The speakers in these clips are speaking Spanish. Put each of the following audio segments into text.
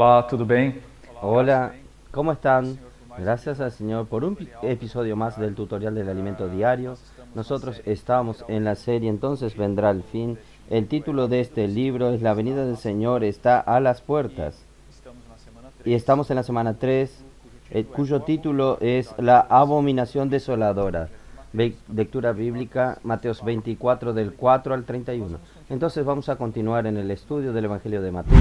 Olá, tudo bem? Hola, ¿cómo están? Gracias al Señor por un episodio más del tutorial del alimento diario. Nosotros estamos en la serie Entonces vendrá el fin. El título de este libro es La venida del Señor está a las puertas. Y estamos en la semana 3, cuyo título es La abominación desoladora. Lectura bíblica, Mateos 24 del 4 al 31. Entonces vamos a continuar en el estudio del Evangelio de Mateo,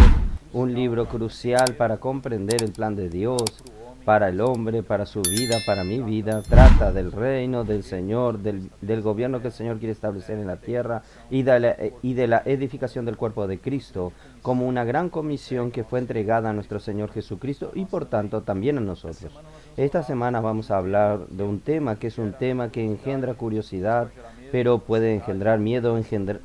un libro crucial para comprender el plan de Dios para el hombre, para su vida, para mi vida. Trata del reino del Señor, del gobierno que el Señor quiere establecer en la tierra y de la edificación del cuerpo de Cristo como una gran comisión que fue entregada a nuestro Señor Jesucristo y por tanto también a nosotros. Esta semana vamos a hablar de un tema que es un tema que engendra curiosidad, pero puede engendrar miedo, engendrar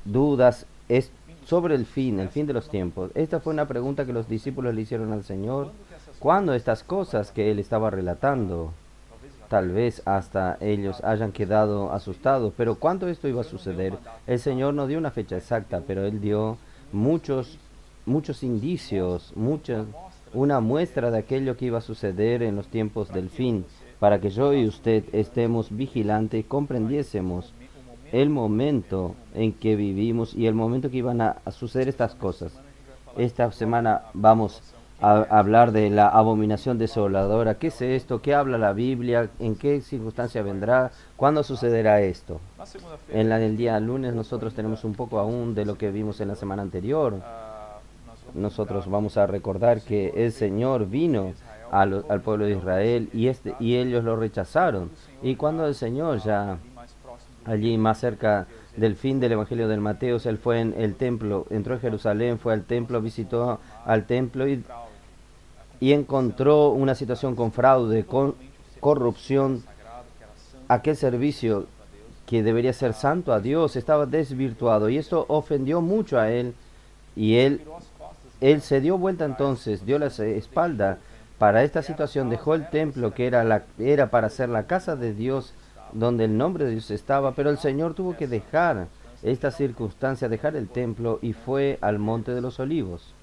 dudas. Es sobre el fin de los tiempos. Esta fue una pregunta que los discípulos le hicieron al Señor cuando estas cosas que él estaba relatando, tal vez hasta ellos hayan quedado asustados, pero ¿cuándo esto iba a suceder? El Señor no dio una fecha exacta, pero él dio muchos muchos indicios, una muestra de aquello que iba a suceder en los tiempos del fin, para que yo y usted estemos vigilantes y comprendiésemos el momento en que vivimos y el momento que iban a suceder estas cosas. Esta semana vamos a hablar de la abominación desoladora. ¿Qué es esto? ¿Qué habla la Biblia? ¿En qué circunstancia vendrá? ¿Cuándo sucederá esto? El día lunes nosotros tenemos un poco aún de lo que vimos en la semana anterior. Nosotros vamos a recordar que el Señor vino al pueblo de Israel y ellos lo rechazaron. Y cuando el Señor ya allí más cerca del fin del Evangelio del Mateo, él fue en el templo, entró en Jerusalén, fue al templo, visitó al templo y encontró una situación con fraude, con corrupción. Aquel servicio que debería ser santo a Dios estaba desvirtuado y esto ofendió mucho a él y él se dio vuelta entonces, dio la espalda para esta situación, dejó el templo que era para ser la casa de Dios, donde el nombre de Dios estaba, pero el Señor tuvo que dejar esta circunstancia, dejar el templo y fue al Monte de los Olivos.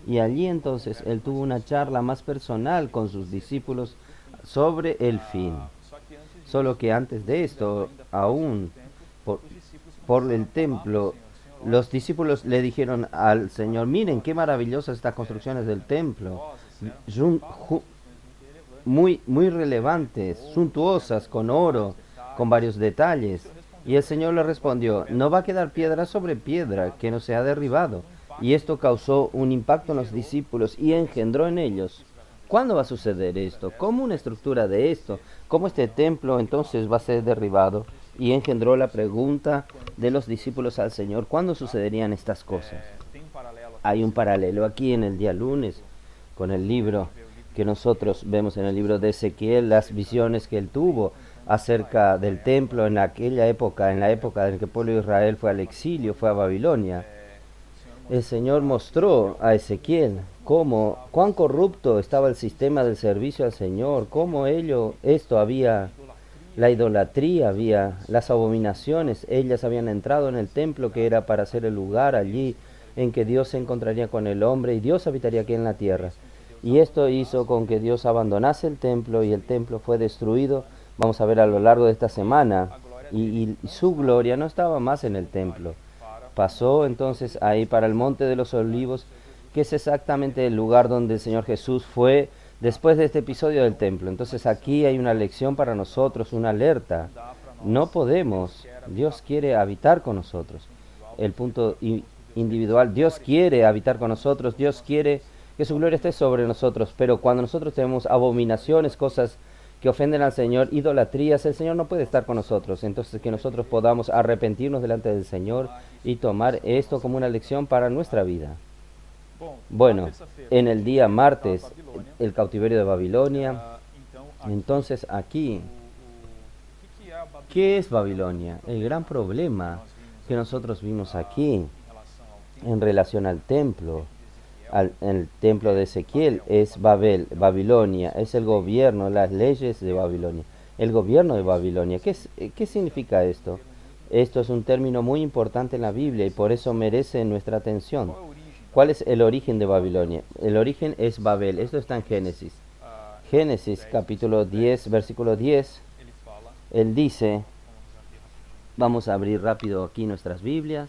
Y allí entonces él tuvo una charla más personal con sus discípulos sobre el fin. Solo que antes de esto, aún por, por el templo, los discípulos le dijeron al Señor, miren qué maravillosas estas construcciones del templo, muy relevantes, suntuosas, con oro, con varios detalles. Y el Señor le respondió, no va a quedar piedra sobre piedra que no sea derribado. Y esto causó un impacto en los discípulos y engendró en ellos. ¿Cuándo va a suceder esto? ¿Cómo una estructura de esto? ¿Cómo este templo entonces va a ser derribado? Y engendró la pregunta de los discípulos al Señor, ¿cuándo sucederían estas cosas? Hay un paralelo aquí en el día lunes con el libro que nosotros vemos en el libro de Ezequiel, las visiones que él tuvo acerca del templo en aquella época, en la época en que el pueblo de Israel fue al exilio, fue a Babilonia. El Señor mostró a Ezequiel cuán corrupto estaba el sistema del servicio al Señor, esto había la idolatría, había las abominaciones, ellas habían entrado en el templo que era para ser el lugar allí en que Dios se encontraría con el hombre y Dios habitaría aquí en la tierra. Y esto hizo con que Dios abandonase el templo y el templo fue destruido. Vamos a ver a lo largo de esta semana. Y su gloria no estaba más en el templo. Pasó entonces ahí para el Monte de los Olivos, que es exactamente el lugar donde el Señor Jesús fue después de este episodio del templo. Entonces aquí hay una lección para nosotros, una alerta. No podemos, Dios quiere habitar con nosotros. El punto individual, Dios quiere habitar con nosotros, Dios quiere que su gloria esté sobre nosotros, pero cuando nosotros tenemos abominaciones, cosas que ofenden al Señor, idolatrías, el Señor no puede estar con nosotros. Entonces que nosotros podamos arrepentirnos delante del Señor y tomar esto como una lección para nuestra vida. Bueno, en el día martes, el cautiverio de Babilonia. Entonces aquí, ¿qué es Babilonia? El gran problema que nosotros vimos aquí en relación al templo, en el templo de Ezequiel, es Babilonia, es el gobierno, las leyes de Babilonia, el gobierno de Babilonia. ¿Qué significa esto? Esto es un término muy importante en la Biblia y por eso merece nuestra atención. ¿Cuál es el origen de Babilonia? El origen es Babel. Esto está en Génesis. Génesis capítulo 10, versículo 10. Él dice, vamos a abrir rápido aquí nuestras Biblias.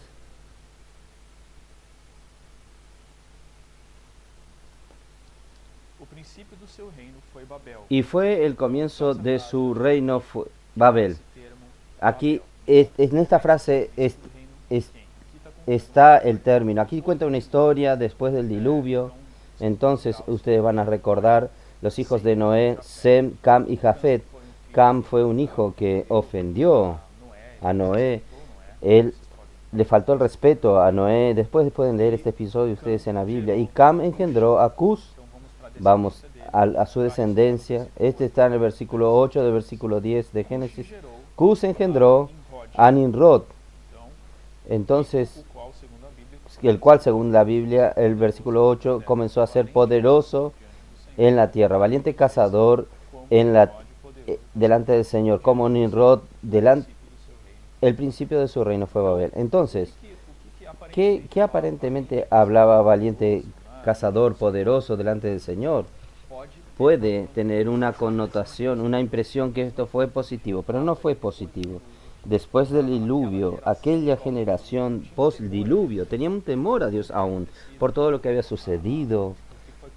Y fue el comienzo de su reino Babel. Aquí, en esta frase está el término. Aquí cuenta una historia después del diluvio. Entonces ustedes van a recordar los hijos de Noé, Sem, Cam y Jafet. Cam fue un hijo que ofendió a Noé. Él le faltó el respeto a Noé. Después pueden leer este episodio ustedes en la Biblia. Y Cam engendró a Cus. Vamos a su descendencia. Este está en el versículo 8 del versículo 10 de Génesis. Cus engendró a Nimrod. Entonces, el cual según la Biblia, el versículo 8, comenzó a ser poderoso en la tierra, valiente cazador delante del Señor, como Nimrod, el principio de su reino fue Babel. Entonces, ¿qué aparentemente hablaba valiente cazador poderoso delante del Señor? Puede tener una connotación, una impresión que esto fue positivo, pero no fue positivo. Después del diluvio, aquella generación post-diluvio tenía un temor a Dios aún, por todo lo que había sucedido,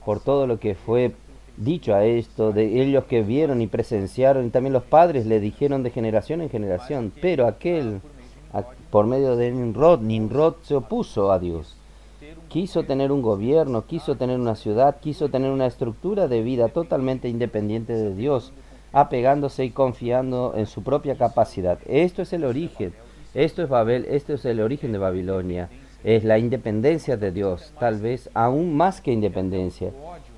por todo lo que fue dicho a esto, de ellos que vieron y presenciaron, y también los padres le dijeron de generación en generación, pero por medio de Nimrod se opuso a Dios. Quiso tener un gobierno, quiso tener una ciudad, quiso tener una estructura de vida totalmente independiente de Dios, apegándose y confiando en su propia capacidad. Esto es el origen, esto es Babel, esto es el origen de Babilonia. Es la independencia de Dios, tal vez aún más que independencia.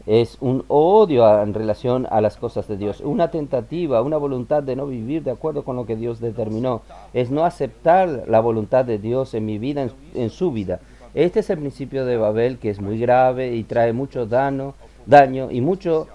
Es un odio en relación a las cosas de Dios, una tentativa, una voluntad de no vivir de acuerdo con lo que Dios determinó. Es no aceptar la voluntad de Dios en mi vida, en su vida. Este es el principio de Babel, que es muy grave y trae mucho daño y mucho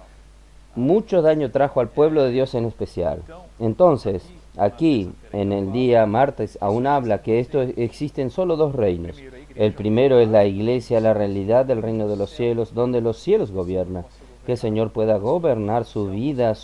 daño trajo al pueblo de Dios en especial. Entonces, aquí en el día martes aún habla que existen solo dos reinos. El primero es la iglesia, la realidad del reino de los cielos, donde los cielos gobiernan. Que el Señor pueda gobernar su vida,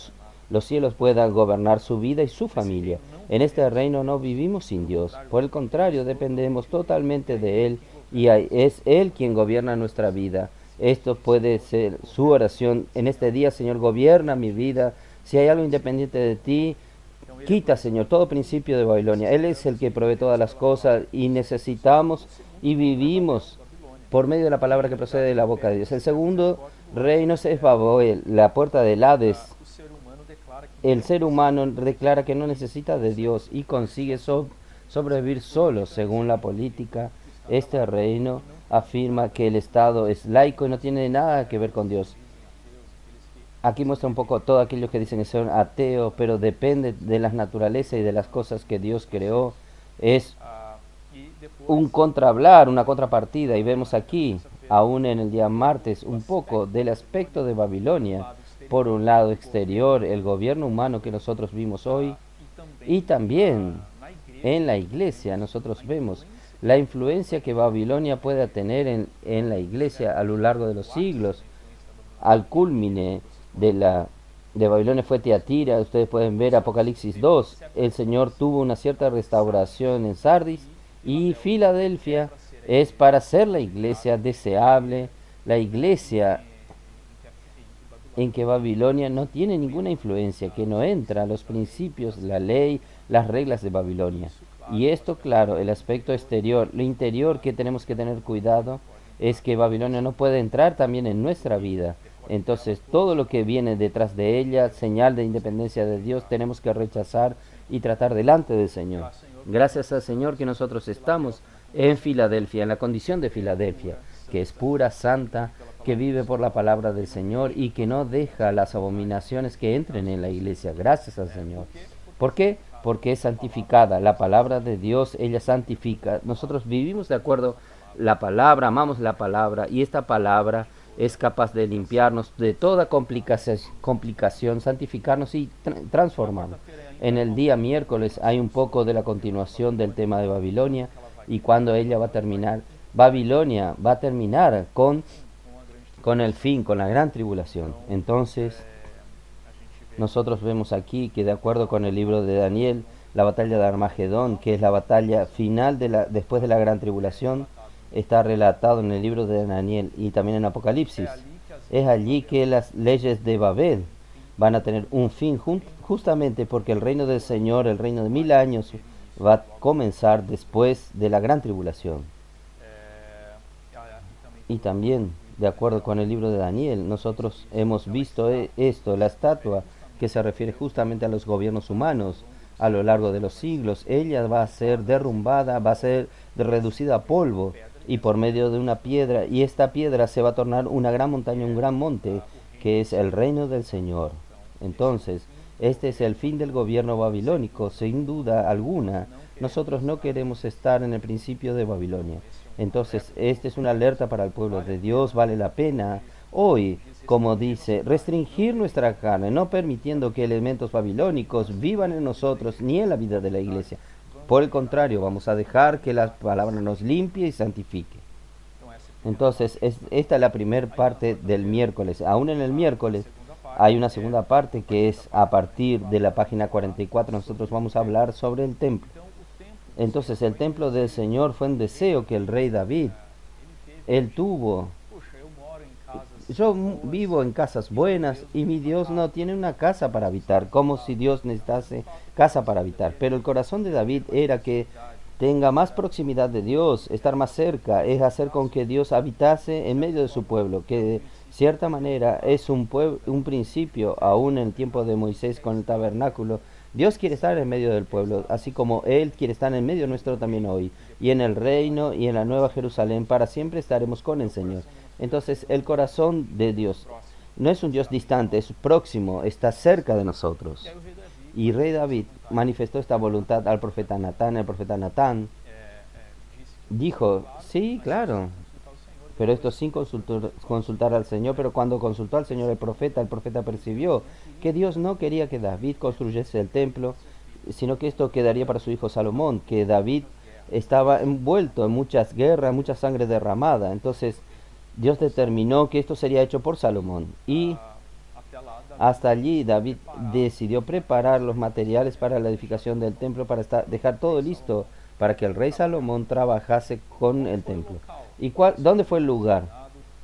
los cielos puedan gobernar su vida y su familia. En este reino no vivimos sin Dios. Por el contrario, dependemos totalmente de Él y es Él quien gobierna nuestra vida. Esto puede ser su oración en este día: Señor, gobierna mi vida. Si hay algo independiente de ti, quita, Señor, todo principio de Babilonia. Él es el que provee todas las cosas y necesitamos y vivimos por medio de la palabra que procede de la boca de Dios. El segundo reino es Babel, la puerta del Hades. El ser humano declara que no necesita de Dios y consigue sobrevivir solo según la política. Este reino afirma que el Estado es laico y no tiene nada que ver con Dios. Aquí muestra un poco todo aquellos que dicen que son ateos, pero depende de las naturalezas y de las cosas que Dios creó. Es un contrahablar, una contrapartida, y vemos aquí, aún en el día martes, un poco del aspecto de Babilonia. Por un lado exterior, el gobierno humano que nosotros vimos hoy, y también en la iglesia nosotros vemos la influencia que Babilonia pueda tener en la iglesia a lo largo de los siglos. Al culmine de Babilonia fue Tiatira. Ustedes pueden ver Apocalipsis 2. El Señor tuvo una cierta restauración en Sardis, y Filadelfia es para ser la iglesia deseable, la iglesia en que Babilonia no tiene ninguna influencia, que no entra a los principios, la ley, las reglas de Babilonia. Y esto, claro, el aspecto exterior. Lo interior que tenemos que tener cuidado es que Babilonia no puede entrar también en nuestra vida. Entonces, todo lo que viene detrás de ella, señal de independencia de Dios, tenemos que rechazar y tratar delante del Señor. Gracias al Señor que nosotros estamos en Filadelfia, en la condición de Filadelfia, que es pura, santa, que vive por la palabra del Señor y que no deja las abominaciones que entren en la iglesia. Gracias al Señor. ¿Por qué? Porque es santificada. La palabra de Dios, ella santifica. Nosotros vivimos de acuerdo a la palabra, amamos la palabra, y esta palabra es capaz de limpiarnos de toda complicación, santificarnos y transformarnos. En el día miércoles hay un poco de la continuación del tema de Babilonia, y cuando ella va a terminar, Babilonia va a terminar con el fin, con la gran tribulación. Entonces, nosotros vemos aquí que de acuerdo con el libro de Daniel, la batalla de Armagedón, que es la batalla final después de la gran tribulación, está relatado en el libro de Daniel y también en Apocalipsis. Es allí que las leyes de Babel van a tener un fin, justamente porque el reino del Señor, el reino de 1000 años, va a comenzar después de la gran tribulación. Y también, de acuerdo con el libro de Daniel, nosotros hemos visto esto, la estatua que se refiere justamente a los gobiernos humanos a lo largo de los siglos. Ella va a ser derrumbada, va a ser reducida a polvo y por medio de una piedra, y esta piedra se va a tornar una gran montaña, un gran monte, que es el reino del Señor. Entonces, este es el fin del gobierno babilónico, sin duda alguna. Nosotros no queremos estar en el principio de Babilonia. Entonces, esta es una alerta para el pueblo de Dios. Vale la pena hoy, como dice, restringir nuestra carne, no permitiendo que elementos babilónicos vivan en nosotros ni en la vida de la iglesia. Por el contrario, vamos a dejar que la palabra nos limpie y santifique. Entonces, esta es la primera parte del miércoles. Aún en el miércoles hay una segunda parte que es a partir de la página 44. Nosotros vamos a hablar sobre el templo. Entonces, el templo del Señor fue un deseo que el rey David, él tuvo. Yo vivo en casas buenas y mi Dios no tiene una casa para habitar, como si Dios necesitase casa para habitar. Pero el corazón de David era que tenga más proximidad de Dios, estar más cerca, es hacer con que Dios habitase en medio de su pueblo, que de cierta manera es un principio, aún en el tiempo de Moisés con el tabernáculo. Dios quiere estar en medio del pueblo, así como Él quiere estar en medio nuestro también hoy, y en el reino y en la nueva Jerusalén, para siempre estaremos con el Señor. Entonces, el corazón de Dios no es un Dios distante, es próximo, está cerca de nosotros. Y rey David manifestó esta voluntad al profeta Natán. El profeta Natán dijo, sí, claro, pero esto sin consultar al Señor. Pero cuando consultó al Señor el profeta percibió que Dios no quería que David construyese el templo, sino que esto quedaría para su hijo Salomón, que David estaba envuelto en muchas guerras, mucha sangre derramada. Entonces Dios determinó que esto sería hecho por Salomón. Y hasta allí David decidió preparar los materiales para la edificación del templo, para dejar todo listo para que el rey Salomón trabajase con el templo. ¿Y dónde fue el lugar?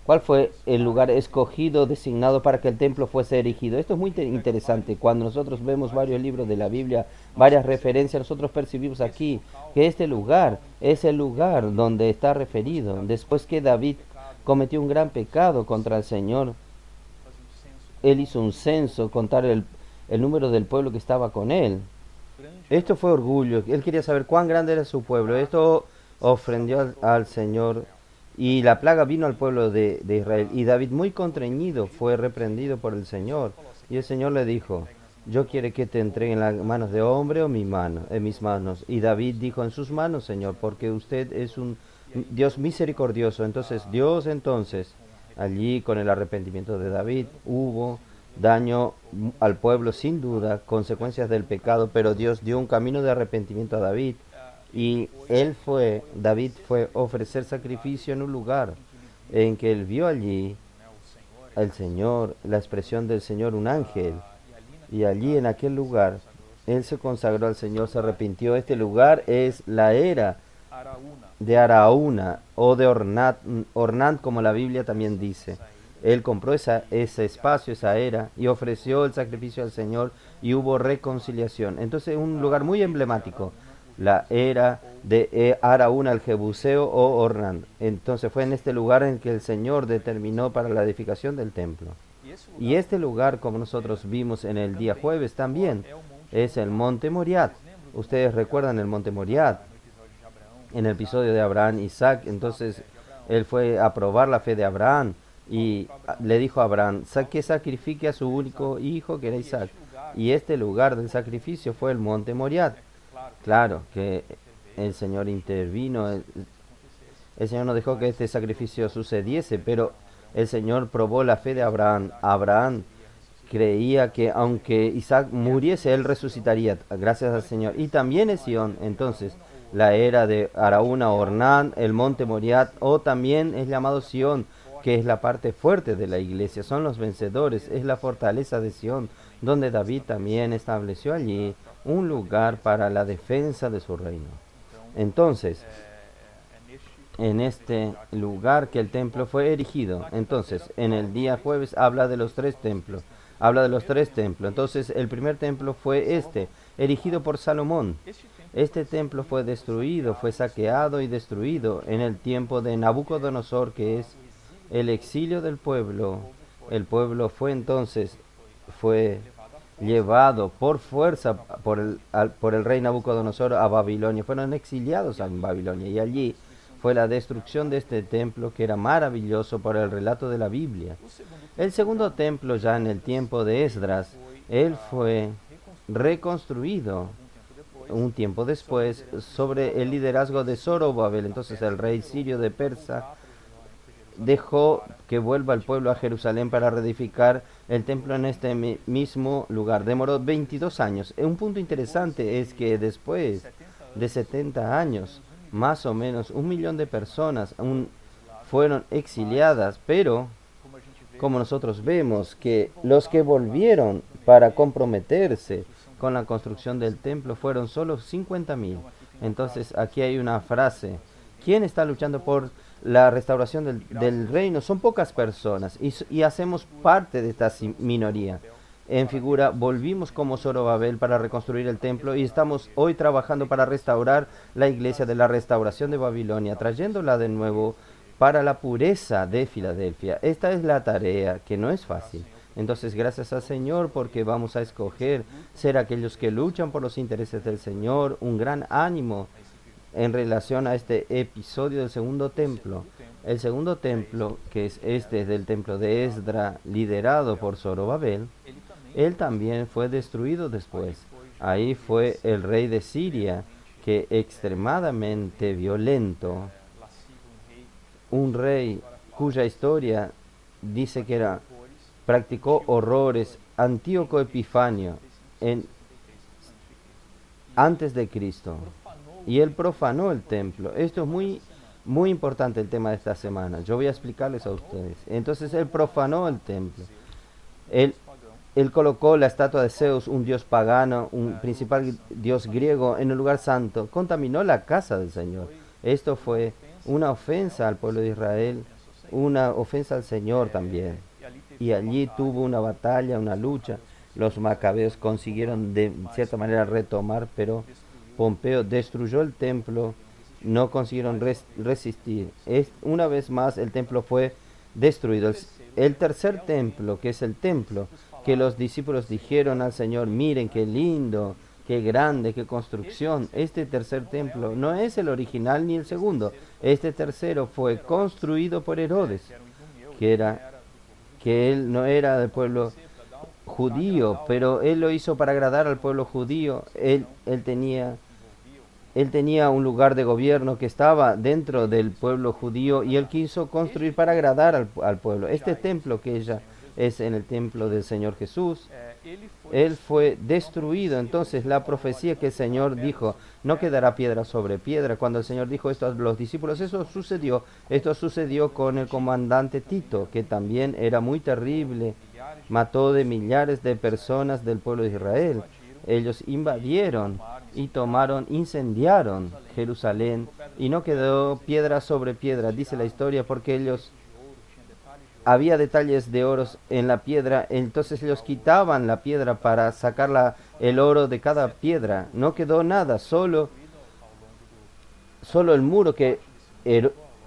¿Cuál fue el lugar escogido, designado para que el templo fuese erigido? Esto es muy interesante. Cuando nosotros vemos varios libros de la Biblia, varias referencias, nosotros percibimos aquí que este lugar es el lugar donde está referido. Después que David cometió un gran pecado contra el Señor, él hizo un censo, contar el número del pueblo que estaba con él. Esto fue orgullo. Él quería saber cuán grande era su pueblo. Esto ofendió al Señor. Y la plaga vino al pueblo de Israel. Y David, muy constreñido, fue reprendido por el Señor. Y el Señor le dijo, yo quiero que te entregue en las manos de hombre o en mis manos. Y David dijo, en sus manos, Señor, porque usted es un Dios misericordioso. Entonces, allí con el arrepentimiento de David, hubo daño al pueblo sin duda, consecuencias del pecado, pero Dios dio un camino de arrepentimiento a David. Y David fue a ofrecer sacrificio en un lugar en que él vio allí al Señor, la expresión del Señor, un ángel. Y allí en aquel lugar, él se consagró al Señor, se arrepintió. Este lugar es la era de Araúna o de Ornat, como la Biblia también dice. Él compró ese espacio, esa era, y ofreció el sacrificio al Señor y hubo reconciliación. Entonces, un lugar muy emblemático, la era de Araúna, el Jebuseo o Ornat. Entonces fue en este lugar en que el Señor determinó para la edificación del templo. Y este lugar, como nosotros vimos en el día jueves también, es el monte Moriat. Ustedes recuerdan el monte Moriat en el episodio de Abraham y Isaac. Entonces él fue a probar la fe de Abraham y le dijo a Abraham que sacrifique a su único hijo, que era Isaac. Y este lugar del sacrificio fue el monte Moriat. Claro que el Señor intervino, el Señor no dejó que este sacrificio sucediese, pero el Señor probó la fe de Abraham. Abraham creía que aunque Isaac muriese, él resucitaría, gracias al Señor. Y también en Sion, entonces, la era de Araúna, Ornán, el monte Moriat, o también es llamado Sión, que es la parte fuerte de la iglesia, son los vencedores, es la fortaleza de Sión, donde David también estableció allí un lugar para la defensa de su reino. Entonces, en este lugar que el templo fue erigido. Entonces, en el día jueves habla de los tres templos. Habla de los tres templos. Entonces, el primer templo fue erigido por Salomón. Este templo fue destruido, fue saqueado y destruido en el tiempo de Nabucodonosor, que es el exilio del pueblo. El pueblo fue llevado por fuerza por el rey Nabucodonosor a Babilonia. Fueron exiliados en Babilonia y allí fue la destrucción de este templo, que era maravilloso por el relato de la Biblia. El segundo templo, ya en el tiempo de Esdras, él fue reconstruido un tiempo después sobre el liderazgo de Zorobabel. Entonces el rey sirio de Persa dejó que vuelva el pueblo a Jerusalén para reedificar el templo en este mismo lugar. Demoró 22 años. Un punto interesante es que después de 70 años, más o menos 1 millón de personas fueron exiliadas, pero como nosotros vemos que los que volvieron para comprometerse con la construcción del templo fueron solo 50.000. Entonces aquí hay una frase: ¿quién está luchando por la restauración del reino? Son pocas personas y hacemos parte de esta minoría. En figura, volvimos como Zorobabel para reconstruir el templo y estamos hoy trabajando para restaurar la iglesia de la restauración de Babilonia, trayéndola de nuevo para la pureza de Filadelfia. Esta es la tarea, que no es fácil. Entonces, gracias al Señor, porque vamos a escoger ser aquellos que luchan por los intereses del Señor. Un gran ánimo en relación a este episodio del segundo templo. El segundo templo, que es del templo de Esdra, liderado por Zorobabel, él también fue destruido después. Ahí fue el rey de Siria, que extremadamente violento, un rey cuya historia dice que practicó horrores. Antíoco Epifanio, antes de Cristo, y él profanó el templo. Esto es muy importante, el tema de esta semana. Yo voy a explicarles a ustedes. Entonces él profanó el templo. Él colocó la estatua de Zeus, un dios pagano, un principal dios griego, en el lugar santo. Contaminó la casa del Señor. Esto fue una ofensa al pueblo de Israel, una ofensa al Señor también. Y allí tuvo una batalla, una lucha. Los macabeos consiguieron de cierta manera retomar, pero Pompeo destruyó el templo, no consiguieron resistir. Una vez más el templo fue destruido. El tercer templo, que es el templo que los discípulos dijeron al Señor: miren qué lindo, qué grande, qué construcción. Este tercer templo no es el original ni el segundo. Este tercero fue construido por Herodes, que él no era del pueblo judío, pero él lo hizo para agradar al pueblo judío. Él tenía un lugar de gobierno que estaba dentro del pueblo judío y él quiso construir para agradar al pueblo. Este templo, que ella es en el templo del Señor Jesús, él fue destruido. Entonces la profecía que el Señor dijo: no quedará piedra sobre piedra. Cuando el Señor dijo esto a los discípulos, eso sucedió. Esto sucedió con el comandante Tito, que también era muy terrible. Mató de millares de personas del pueblo de Israel. Ellos invadieron y incendiaron Jerusalén, y no quedó piedra sobre piedra, dice la historia, porque había detalles de oro en la piedra. Entonces ellos quitaban la piedra para sacar el oro de cada piedra. No quedó nada, solo el muro que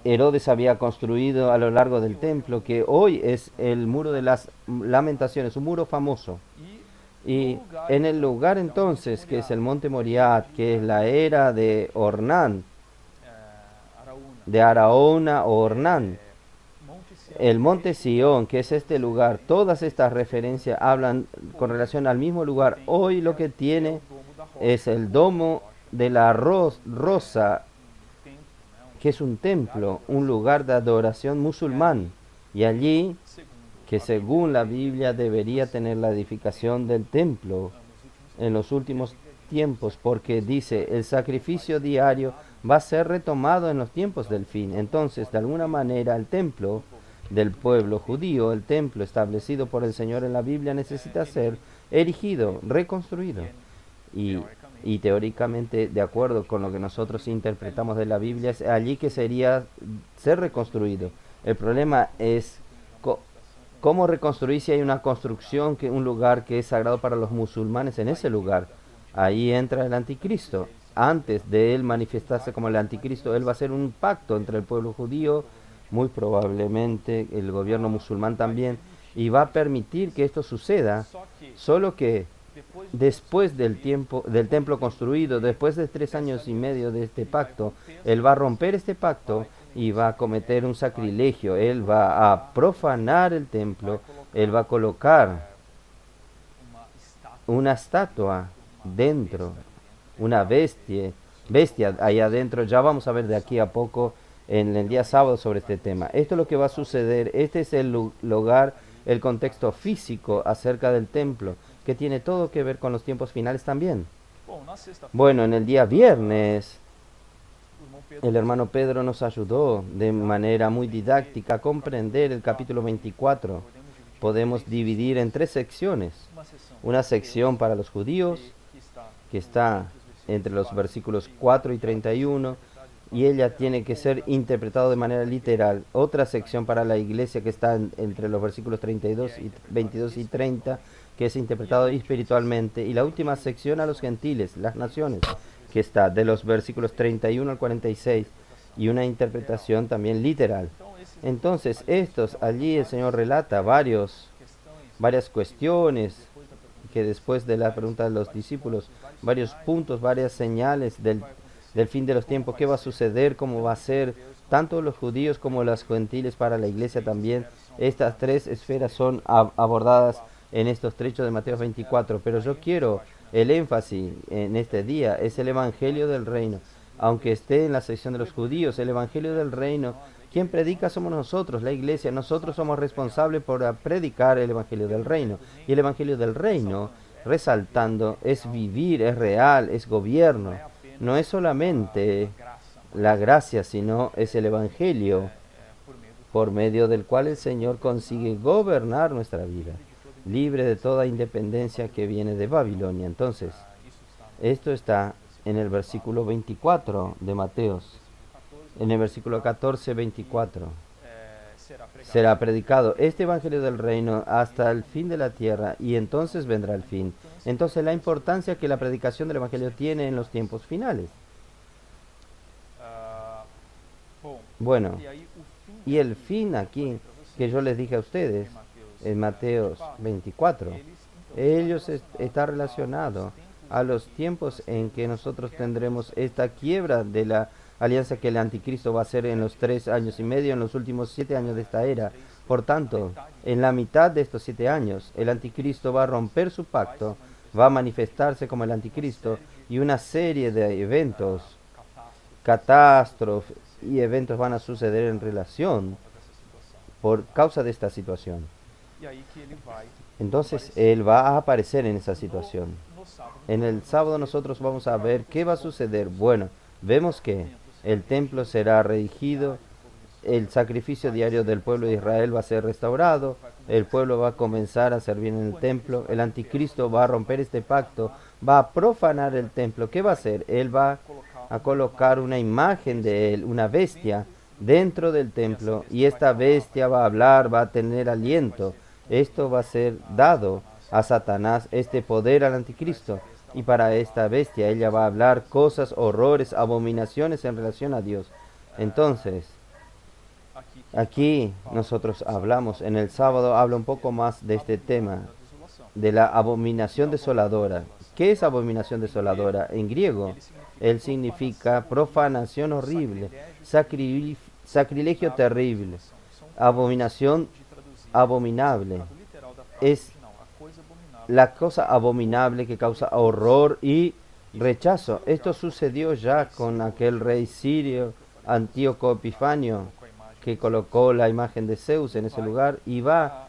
Herodes había construido a lo largo del templo, que hoy es el muro de las lamentaciones, un muro famoso. Y en el lugar entonces, que es el monte Moriat, que es la era de Ornán, de Araúna o Ornán, el monte Sión, que es este lugar, todas estas referencias hablan con relación al mismo lugar. Hoy lo que tiene es el domo de la rosa, que es un templo, un lugar de adoración musulmán. Y allí, que según la Biblia debería tener la edificación del templo en los últimos tiempos, porque dice, el sacrificio diario va a ser retomado en los tiempos del fin. Entonces, de alguna manera, el templo del pueblo judío, el templo establecido por el Señor en la Biblia, necesita ser erigido, reconstruido. Y, y teóricamente, de acuerdo con lo que nosotros interpretamos de la Biblia, es allí que sería ser reconstruido. El problema es cómo reconstruir si hay una construcción, un lugar que es sagrado para los musulmanes en ese lugar. Ahí entra el anticristo. Antes de él manifestarse como el anticristo, él va a hacer un pacto entre el pueblo judío, muy probablemente el gobierno musulmán también, y va a permitir que esto suceda, solo que después del templo construido, después de 3 años y medio de este pacto, él va a romper este pacto y va a cometer un sacrilegio. Él va a profanar el templo, él va a colocar una estatua dentro, una bestia allá adentro. Ya vamos a ver de aquí a poco en el día sábado sobre este tema. Esto es lo que va a suceder. Este es el lugar, el contexto físico acerca del templo, que tiene todo que ver con los tiempos finales también. Bueno, en el día viernes, el hermano Pedro nos ayudó de manera muy didáctica a comprender el capítulo 24. Podemos dividir en 3 secciones. Una sección para los judíos, que está entre los versículos 4 y 31, y ella tiene que ser interpretada de manera literal. Otra sección para la iglesia, que está entre los versículos 22 y 30, que es interpretado espiritualmente. Y la última sección a los gentiles, las naciones, que está de los versículos 31 al 46, y una interpretación también literal. Entonces, allí el Señor relata varias cuestiones que después de la pregunta de los discípulos, varios puntos, varias señales del fin de los tiempos, qué va a suceder, cómo va a ser, tanto los judíos como los gentiles para la iglesia también. Estas 3 esferas son abordadas en estos trechos de Mateo 24, pero yo quiero el énfasis en este día, es el Evangelio del Reino. Aunque esté en la sección de los judíos, el Evangelio del Reino, quien predica somos nosotros, la iglesia. Nosotros somos responsables por predicar el Evangelio del Reino. Y el Evangelio del Reino, resaltando, es vivir, es real, es gobierno. No es solamente la gracia, sino es el Evangelio por medio del cual el Señor consigue gobernar nuestra vida, libre de toda independencia que viene de Babilonia. Entonces, esto está en el versículo 24 de Mateos. En el versículo 14, 24. Será predicado este Evangelio del Reino hasta el fin de la tierra, y entonces vendrá el fin. Entonces, la importancia que la predicación del Evangelio tiene en los tiempos finales. Bueno, y el fin aquí, que yo les dije a ustedes, en Mateo 24, está relacionado a los tiempos en que nosotros tendremos esta quiebra de la alianza que el anticristo va a hacer en los 3 años y medio, en los últimos 7 años de esta era. Por tanto, en la mitad de estos 7 años, el anticristo va a romper su pacto, va a manifestarse como el anticristo, y una serie de eventos, catástrofes y eventos van a suceder en relación por causa de esta situación. Entonces, él va a aparecer en esa situación. En el sábado nosotros vamos a ver qué va a suceder. Bueno, vemos que el templo será reerigido, el sacrificio diario del pueblo de Israel va a ser restaurado, el pueblo va a comenzar a servir en el templo, el anticristo va a romper este pacto, va a profanar el templo. ¿Qué va a hacer? Él va a colocar una imagen de él, una bestia, dentro del templo, y esta bestia va a hablar, va a tener aliento. Esto va a ser dado a Satanás, este poder al anticristo. Y para esta bestia ella va a hablar cosas, horrores, abominaciones en relación a Dios. Entonces, aquí nosotros hablamos, en el sábado habla un poco más de este tema, de la abominación desoladora. ¿Qué es abominación desoladora? En griego, él significa profanación horrible, sacrilegio terrible, abominación abominable. Es la cosa abominable que causa horror y rechazo. Esto sucedió ya con aquel rey sirio, Antíoco Epifanio, que colocó la imagen de Zeus en ese lugar, y va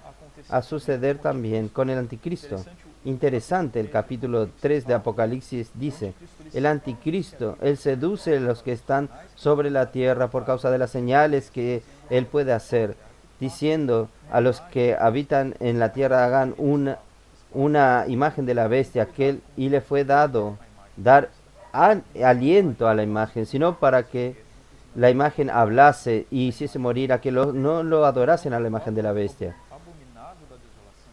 a suceder también con el anticristo. interesante. El capítulo 3 de Apocalipsis dice, el anticristo, él seduce a los que están sobre la tierra por causa de las señales que él puede hacer, diciendo a los que habitan en la tierra hagan una imagen de la bestia, y le fue dado dar aliento a la imagen, sino para que la imagen hablase y hiciese morir a que no lo adorasen a la imagen de la bestia.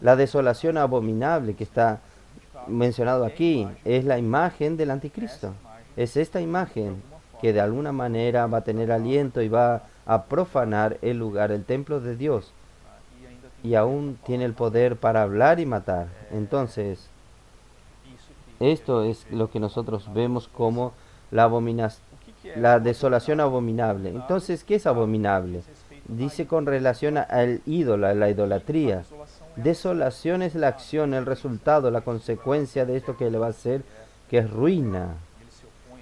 La desolación abominable que está mencionado aquí es la imagen del anticristo. Es esta imagen que de alguna manera va a tener aliento y va a profanar el lugar, el templo de Dios, y aún tiene el poder para hablar y matar. Entonces, esto es lo que nosotros vemos como la desolación abominable. Entonces, ¿qué es abominable? Dice con relación al ídolo, a la idolatría. Desolación es la acción, el resultado, la consecuencia de esto que le va a hacer, que es ruina.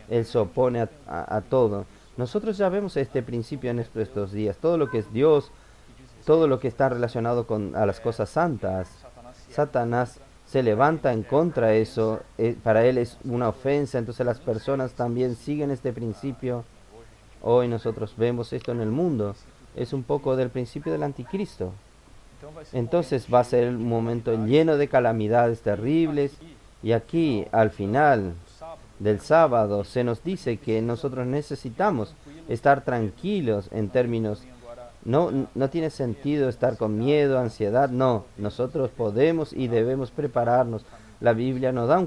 Él se opone a todo. Nosotros ya vemos este principio en estos días. Todo lo que es Dios, todo lo que está relacionado a las cosas santas, Satanás se levanta en contra de eso. Para él es una ofensa. Entonces las personas también siguen este principio. Hoy nosotros vemos esto en el mundo. Es un poco del principio del anticristo. Entonces va a ser un momento lleno de calamidades terribles. Y aquí, al final del sábado, se nos dice que nosotros necesitamos estar tranquilos en términos. No tiene sentido estar con miedo, ansiedad. No, nosotros podemos y debemos prepararnos. La Biblia nos da un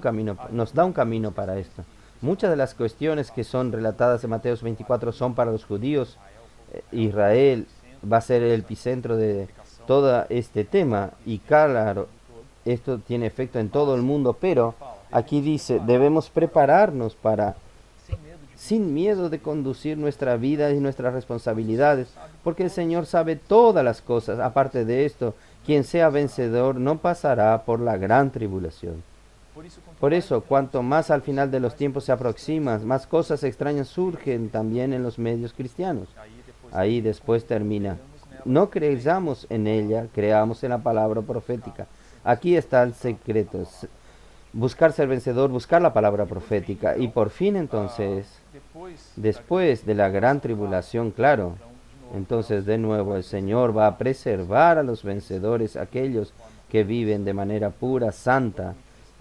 camino para esto. Muchas de las cuestiones que son relatadas en Mateo 24 son para los judíos. Israel va a ser el epicentro de todo este tema, y claro, esto tiene efecto en todo el mundo, pero aquí dice, debemos prepararnos sin miedo de conducir nuestra vida y nuestras responsabilidades, porque el Señor sabe todas las cosas. Aparte de esto, quien sea vencedor no pasará por la gran tribulación. Por eso, cuanto más al final de los tiempos se aproxima, más cosas extrañas surgen también en los medios cristianos. Ahí después termina. No creamos en ella, creamos en la palabra profética. Aquí está el secreto. Buscar ser vencedor, buscar la palabra profética. Y por fin entonces, después de la gran tribulación, claro, entonces de nuevo el Señor va a preservar a los vencedores, aquellos que viven de manera pura, santa,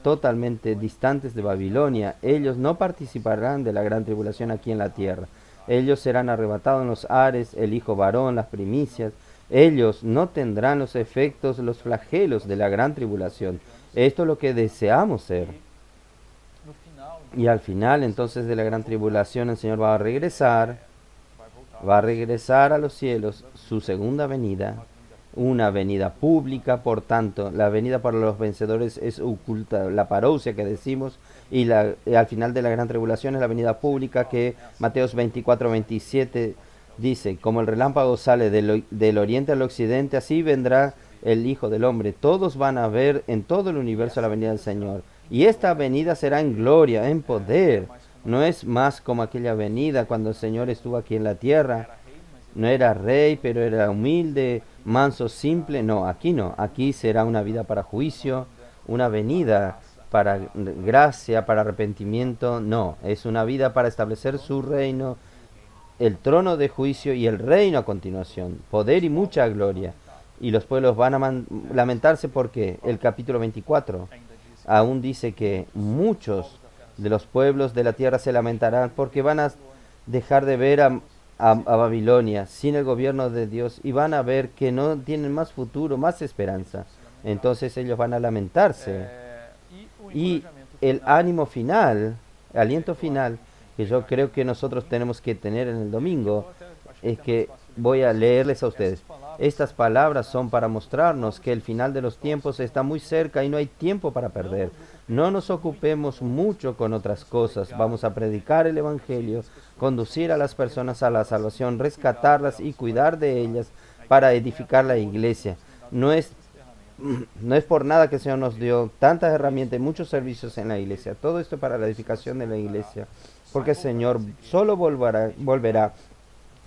totalmente distantes de Babilonia. Ellos no participarán de la gran tribulación aquí en la tierra. Ellos serán arrebatados en los ares, el hijo varón, las primicias. Ellos no tendrán los efectos, los flagelos de la gran tribulación. Esto es lo que deseamos ser. Y al final entonces de la gran tribulación el Señor va a regresar a los cielos, su segunda venida, una venida pública. Por tanto, la venida para los vencedores es oculta, la parousia que decimos, y al final de la gran tribulación es la venida pública, que Mateos 24-27 dice, como el relámpago sale del oriente al occidente, así vendrá el Hijo del Hombre. Todos van a ver en todo el universo la venida del Señor, y esta venida será en gloria, en poder. No es más como aquella venida cuando el Señor estuvo aquí en la tierra. No era rey, pero era humilde, manso, simple. No, aquí será una vida para juicio, una venida para gracia, para arrepentimiento. No, es una vida para establecer su reino, el trono de juicio y el reino a continuación, poder y mucha gloria. Y los pueblos van a lamentarse porque el capítulo 24 aún dice que muchos de los pueblos de la tierra se lamentarán porque van a dejar de ver a Babilonia sin el gobierno de Dios, y van a ver que no tienen más futuro, más esperanza. Entonces ellos van a lamentarse. Y el ánimo final, el aliento final, que yo creo que nosotros tenemos que tener en el domingo, es que voy a leerles a ustedes. Estas palabras son para mostrarnos que el final de los tiempos está muy cerca y no hay tiempo para perder. No nos ocupemos mucho con otras cosas. Vamos a predicar el Evangelio, conducir a las personas a la salvación, rescatarlas y cuidar de ellas para edificar la iglesia. No es por nada que el Señor nos dio tantas herramientas y muchos servicios en la iglesia. Todo esto para la edificación de la iglesia, porque el Señor solo volverá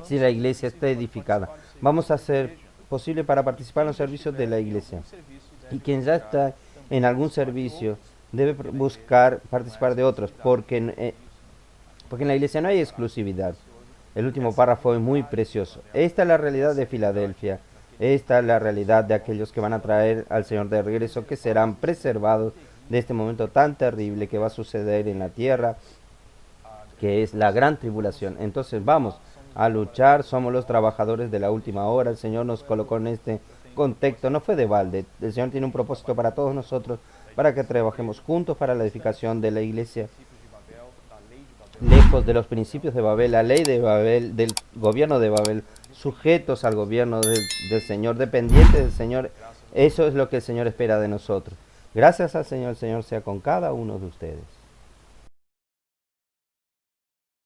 si la iglesia está edificada. Vamos a hacer posible para participar en los servicios de la iglesia. Y quien ya está en algún servicio, debe buscar participar de otros, porque en la iglesia no hay exclusividad. El último párrafo es muy precioso. Esta es la realidad de Filadelfia. Esta es la realidad de aquellos que van a traer al Señor de regreso, que serán preservados de este momento tan terrible que va a suceder en la tierra, que es la gran tribulación. Entonces vamos a luchar, somos los trabajadores de la última hora. El Señor nos colocó en este contexto, no fue de balde. El Señor tiene un propósito para todos nosotros, para que trabajemos juntos para la edificación de la iglesia, lejos de los principios de Babel, la ley de Babel, del gobierno de Babel, sujetos al gobierno del Señor, dependientes del Señor. Eso es lo que el Señor espera de nosotros. Gracias al Señor, el Señor sea con cada uno de ustedes.